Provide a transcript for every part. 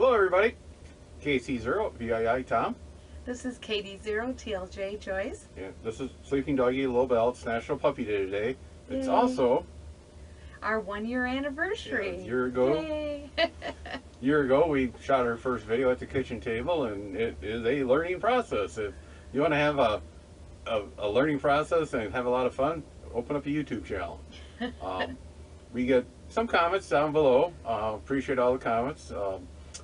Hello everybody, KC0 VII Tom. This is KD0 TLJ Joyce. And this is Sleeping Doggy Low Bell. It's National Puppy Day today. It's Yay. Also our 1 year anniversary. a year ago. Yay. Year ago we shot our first video at the kitchen table, and it is a learning process. If you want to have a learning process and have a lot of fun, open up a YouTube channel. We get some comments down below. Appreciate all the comments.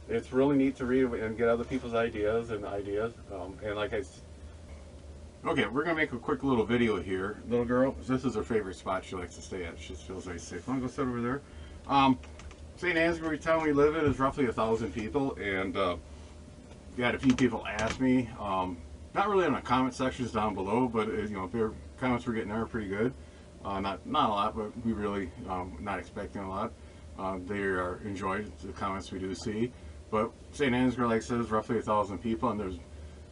It's really neat to read and get other people's ideas. And like okay, we're gonna make a quick little video here. Little girl, this is her favorite spot she likes to stay at. She just feels very safe. I'm gonna go sit over there. St. Ansbury town we live in is roughly 1,000 people, and we had a few people ask me, not really in the comment sections down below, but their comments we're getting are pretty good. Not a lot, but we really not expecting a lot. They are enjoyed the comments we do see. But St. Ansgar, like I said, is roughly 1,000 people, and there's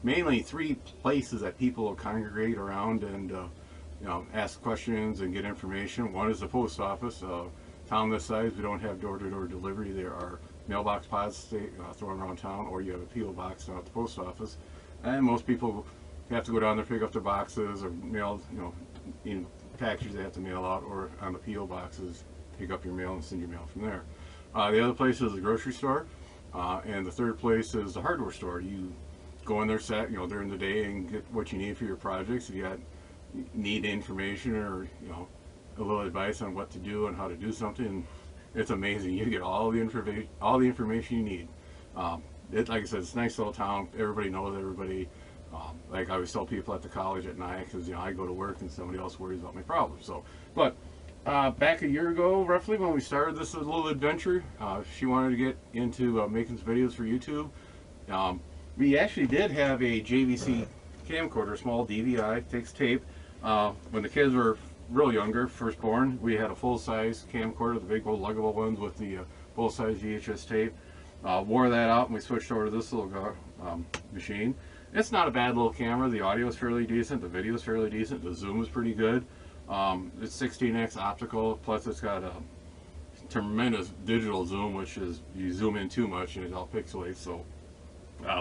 mainly 3 places that people will congregate around and ask questions and get information. One is the post office. Town this size, we don't have door-to-door delivery. There are mailbox pods thrown around town, or you have a P.O. box down at the post office. And most people have to go down there, pick up their boxes, or mail, in packages they have to mail out, or on the P.O. boxes, pick up your mail and send your mail from there. The other place is the grocery store, and the third place is the hardware store. You go in there during the day and get what you need for your projects. If you need information or a little advice on what to do and how to do something, it's amazing. You get all the information you need. Like I said, it's a nice little town. Everybody knows everybody. Like I always tell people at the college at night, because I go to work and somebody else worries about my problems. So, but back a year ago, roughly, when we started this little adventure, she wanted to get into making some videos for YouTube. We actually did have a JVC camcorder, small DVI, takes tape. When the kids were real younger, first born, we had a full-size camcorder, the big old luggable ones with the full-size VHS tape. Wore that out and we switched over to this little machine. It's not a bad little camera. The audio is fairly decent, the video is fairly decent, the zoom is pretty good. It's 16x optical, plus it's got a tremendous digital zoom, which is, you zoom in too much and it all pixelates. So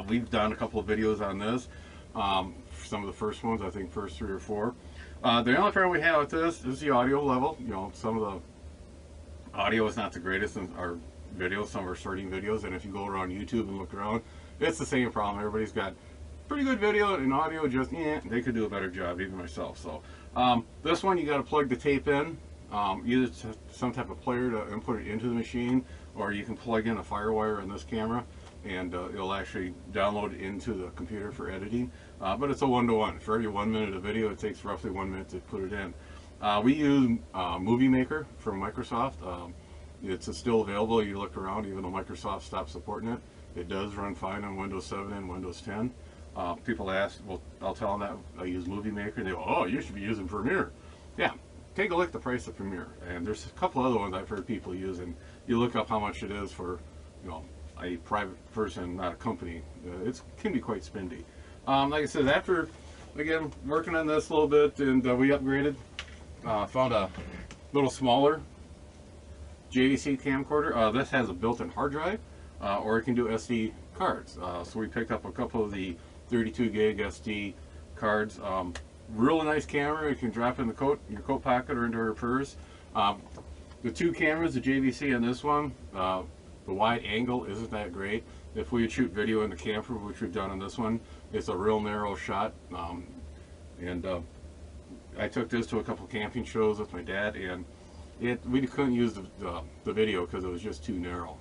we've done a couple of videos on this. Some of the first ones, I think first 3 or 4. The only problem we have with this is the audio level. Some of the audio is not the greatest in our videos, some of our starting videos, and if you go around YouTube and look around, it's the same problem. Everybody's got pretty good video and audio, just they could do a better job, even myself. So this one, you got to plug the tape in, either some type of player to input it into the machine, or you can plug in a FireWire in this camera and it'll actually download into the computer for editing. But it's a 1-to-1. For every 1 minute of video, it takes roughly 1 minute to put it in. We use Movie Maker from Microsoft. It's still available. You look around, even though Microsoft stopped supporting it. It does run fine on Windows 7 and Windows 10. People ask, well, I'll tell them that I use Movie Maker, and they go, oh, you should be using Premiere. Yeah, take a look at the price of Premiere. And there's a couple other ones I've heard people use, and you look up how much it is for, a private person, not a company. It can be quite spendy. Like I said, after, again, working on this a little bit, and we upgraded, found a little smaller JVC camcorder. This has a built-in hard drive, or it can do SD cards. So we picked up a couple of the 32 gig SD cards. Really nice camera. You can drop in your coat pocket or into your purse. The 2 cameras, the JVC and this one, the wide angle isn't that great. If we shoot video in the camper, which we've done on this one, it's a real narrow shot. I took this to a couple camping shows with my dad, and we couldn't use the video because it was just too narrow.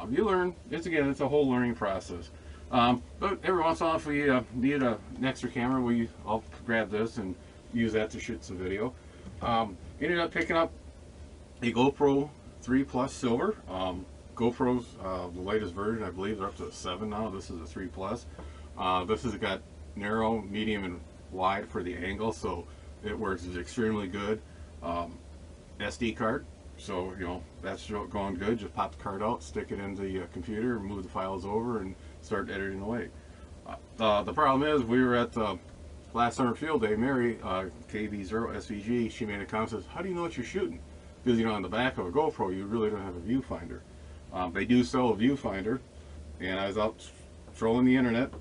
You learn. It's a whole learning process. But every once in a while, if we need an extra camera, I'll grab this and use that to shoot some video. Ended up picking up a GoPro 3 Plus Silver. GoPro's the latest version, I believe they're up to the 7 now. This is a 3 Plus. This has got narrow, medium, and wide for the angle, so it works extremely good. SD card, so that's going good. Just pop the card out, stick it in the computer, move the files over, and start editing away. The problem is, we were at last summer field day. Mary, KB0 SVG, she made a comment, says, how do you know what you're shooting? Because on the back of a GoPro, you really don't have a viewfinder. They do sell a viewfinder, and I was out trolling the internet.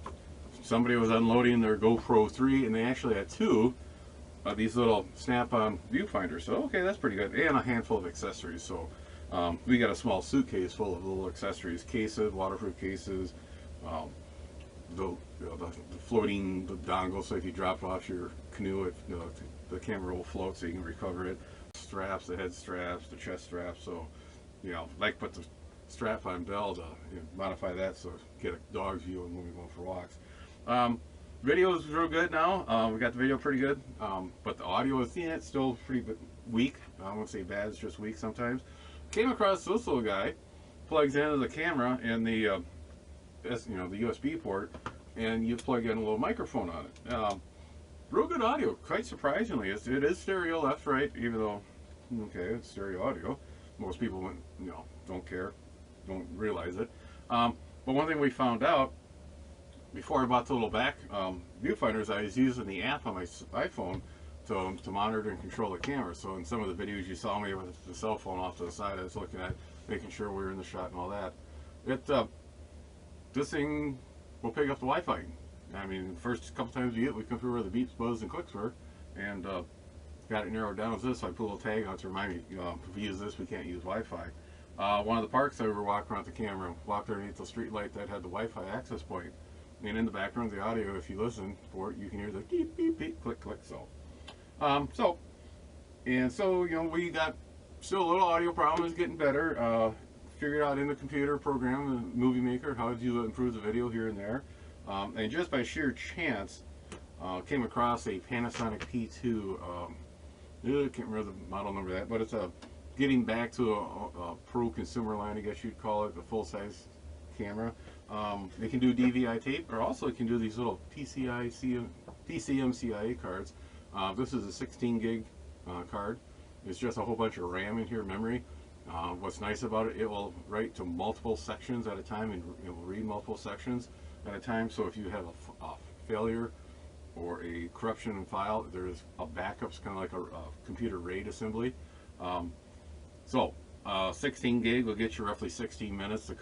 Somebody was unloading their GoPro 3, and they actually had two of these little snap-on viewfinders. So okay, that's pretty good, and a handful of accessories. So we got a small suitcase full of little accessories, cases, waterproof cases, the floating dongle, so if you drop off your canoe, the camera will float so you can recover it. Straps, the head straps, the chest straps. So like put the strap on bell to modify that so get a dog's view when we go for walks. Video is real good now. We got the video pretty good, but the audio is it's still pretty weak. I won't say bad, it's just weak sometimes. Came across this little guy, plugs into the camera and the the USB port, and you plug in a little microphone on it. Real good audio, quite surprisingly. It is stereo left, right, even though okay, it's stereo audio. Most people don't care, don't realize it. But one thing we found out before I bought the little back viewfinders, I was using the app on my iPhone to monitor and control the camera. So in some of the videos you saw me with the cell phone off to the side, I was looking at making sure we were in the shot and all that. This thing will pick up the Wi-Fi. I mean, the first couple times we come through where the beeps, buzz, and clicks were, and got it narrowed down as this. So I put a little tag on to remind me, if we use this, we can't use Wi-Fi. One of the parks I ever walked around the camera, walked underneath the street light that had the Wi-Fi access point. And in the background, the audio, if you listen for it, you can hear the beep, beep, beep, click, click. So, we got still a little audio problem. Is getting better. Figured out in the computer program, the Movie Maker, how to improve the video here and there. And just by sheer chance, came across a Panasonic P2. I can't remember the model number of that, but it's getting back to a pro consumer line, I guess you'd call it, a full-size camera. It can do DVI tape, or also it can do these little PCMCIA cards. This is a 16 gig card. It's just a whole bunch of RAM in here, memory. What's nice about it, it will write to multiple sections at a time, and it will read multiple sections at a time. So if you have a failure or a corruption in file, there's a backup. It's kind of like a computer RAID assembly. 16 gig will get you roughly 16 minutes. The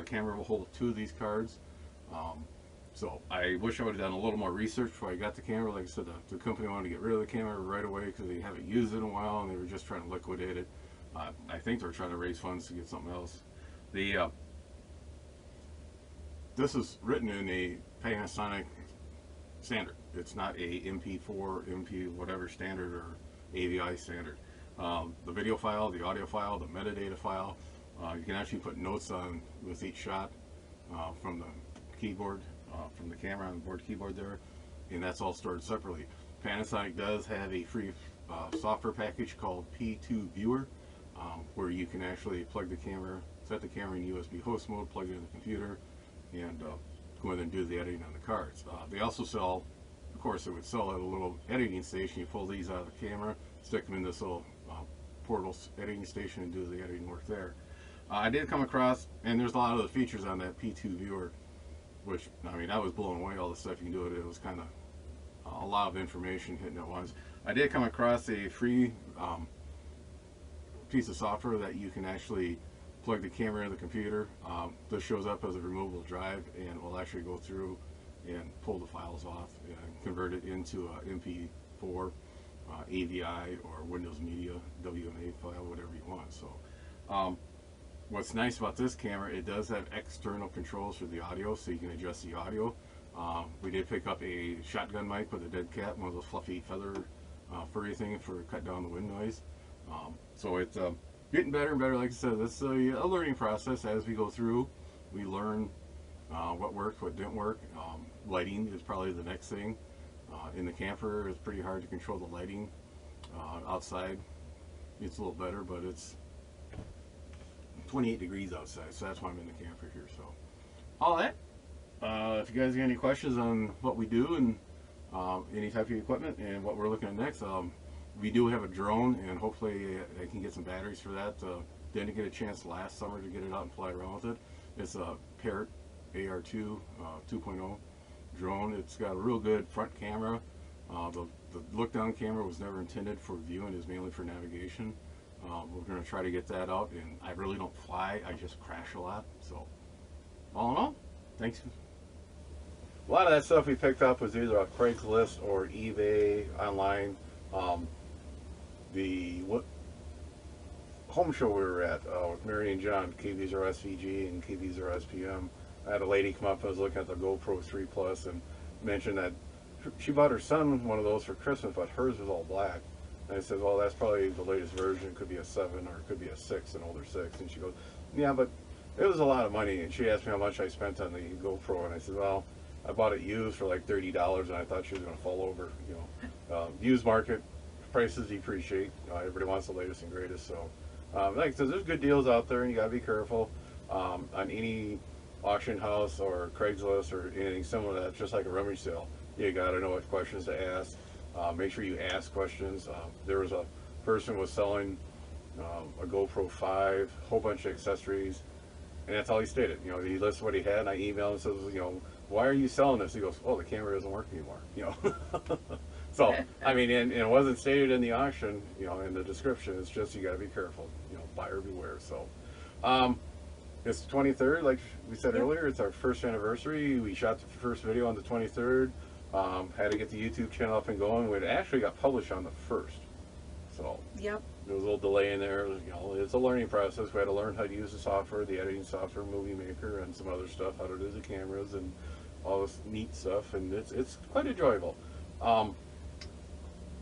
camera will hold two of these cards. So I wish I would have done a little more research before I got the camera. Like I said, the company wanted to get rid of the camera right away because they haven't used it in a while, and they were just trying to liquidate it. I think they're trying to raise funds to get something else. This is written in a Panasonic standard. It's not a MP4, MP whatever standard or AVI standard. The video file, the audio file, the metadata file, you can actually put notes on with each shot from the keyboard, from the camera on the board keyboard there, and that's all stored separately. Panasonic does have a free software package called P2 Viewer, where you can actually plug the camera, set the camera in USB host mode, plug it in the computer, and go in and do the editing on the cards. They also sell, of course, it would sell at a little editing station. You pull these out of the camera, stick them in this little portable editing station, and do the editing work there. I did come across, and there's a lot of the features on that P2 Viewer, which, I mean, I was blown away all the stuff you can do with it. It was kind of a lot of information hitting at once. I did come across a free piece of software that you can actually plug the camera in the computer. This shows up as a removable drive, and will actually go through and pull the files off and convert it into a MP4, AVI, or Windows Media WMA file, whatever you want. So what's nice about this camera, it does have external controls for the audio, so you can adjust the audio. We did pick up a shotgun mic with a dead cat, one of those fluffy feather furry things for cut down the wind noise. So it's getting better and better. Like I said, it's a learning process. As we go through, we learn what worked, what didn't work. Lighting is probably the next thing. In the camper, it's pretty hard to control the lighting. Outside, it's a little better, but it's 28 degrees outside, so that's why I'm in the camper here. So all that. If you guys got any questions on what we do and any type of equipment and what we're looking at next, we do have a drone, and hopefully I can get some batteries for that. Didn't get a chance last summer to get it out and fly around with it. It's a Parrot AR2 2.0 drone. It's got a real good front camera. The look-down camera was never intended for viewing; it's mainly for navigation. We're going to try to get that out, and I really don't fly. I just crash a lot. So, all in all, thanks. A lot of that stuff we picked up was either on Craigslist or eBay online. The home show we were at with Mary and John, KV0SVG and KV0SPM. I had a lady come up and was looking at the GoPro 3 Plus and mentioned that she bought her son one of those for Christmas, but hers was all black. And I said, well, that's probably the latest version. It could be a 7 or it could be a 6, an older 6. And she goes, yeah, but it was a lot of money. And she asked me how much I spent on the GoPro. And I said, well, I bought it used for like $30, and I thought she was going to fall over. You know, used market prices depreciate. Everybody wants the latest and greatest. So, like I said, there's good deals out there, and you got to be careful on any auction house or Craigslist or anything similar to that. Just like a rummage sale, you got to know what questions to ask. Make sure you ask questions. There was a person was selling a GoPro 5, whole bunch of accessories, and that's all he stated. You know, he listed what he had, and I emailed him and says, you know, why are you selling this? He goes, oh, the camera doesn't work anymore. You know, so I mean, and it wasn't stated in the auction, you know, in the description. It's just you got to be careful. You know, buyer beware. So, it's the 23rd, like we said earlier. It's our first anniversary. We shot the first video on the 23rd. Had to get the YouTube channel up and going. It actually got published on the 1st. So Yep. there was a little delay in there. You know, it's a learning process. We had to learn how to use the software, the editing software, Movie Maker, and some other stuff, how to do the cameras and all this neat stuff. And it's quite enjoyable.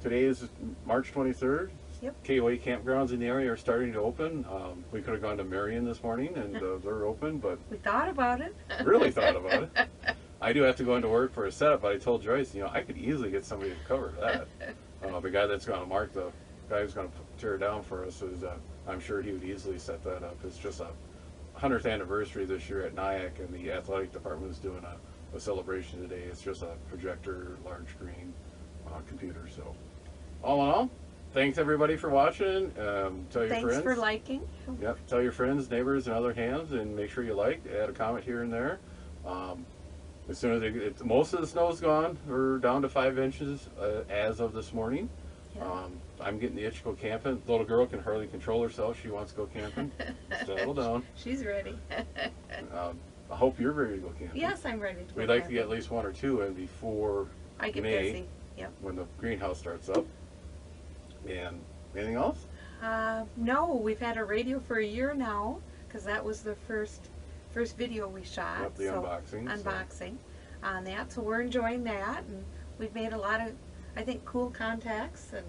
Today is March 23rd. Yep. KOA campgrounds in the area are starting to open. We could have gone to Marion this morning, and they're open, but We thought about it. really thought about it. I do have to go into work for a setup, but I told Joyce, you know, I could easily get somebody to cover that. The guy that's going to mark the guy who's going to tear it down for us is, I'm sure he would easily set that up. It's just a 100th anniversary this year at NIAC, and the athletic department is doing a celebration today. It's just a projector, large screen computer. So, all in all, thanks everybody for watching. Tell your friends. Thanks for liking. Yep. Tell your friends, neighbors, and other hands, and make sure you like. Add a comment here and there. As soon as most of the snow's gone, we're down to 5 inches as of this morning. Yeah. I'm getting the itch to go camping. The little girl can hardly control herself. She wants to go camping. Settle down. She's ready. I hope you're ready to go camping. Yes, I'm ready to go We'd like to camping. get at least 1 or 2 in before I get May, busy. Yep. when the greenhouse starts up. And anything else? No, we've had a radio for a year now, because that was the first video we shot. Yep, the unboxing. On that, so we're enjoying that, and we've made a lot of, I think, cool contacts, and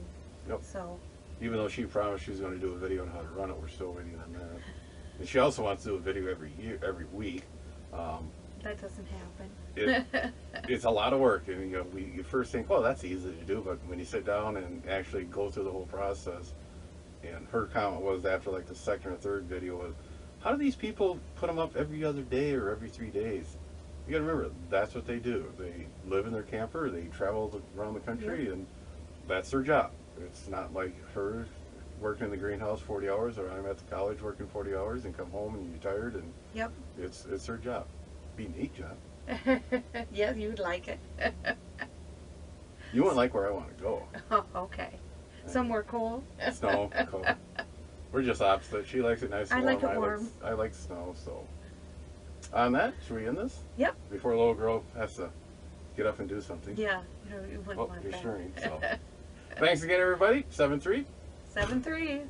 Yep. so. Even though she promised she was going to do a video on how to run it, we're still waiting on that. And she also wants to do a video every week. That doesn't happen. It's a lot of work, and you first think, well, that's easy to do, but when you sit down and actually go through the whole process, and her comment was after like the second or third video was, how do these people put them up every other day or every 3 days? You got to remember, that's what they do. They live in their camper, they travel around the country, and that's their job. It's not like her working in the greenhouse 40 hours, or I'm at the college working 40 hours and come home and you're tired, and Yep. it's their job. Be a neat job. Yeah, you'd like it. You wouldn't like where I want to go. Oh, okay. Somewhere cold. Snow, cold. We're just opposite. She likes it nice and I warm. like it warm. I like snow, so. On that, should we end this? Yep. Before a little girl has to get up and do something. Yeah, you wouldn't Oh, want you're that. stirring, so. Thanks again, everybody. 7-3. 7-3.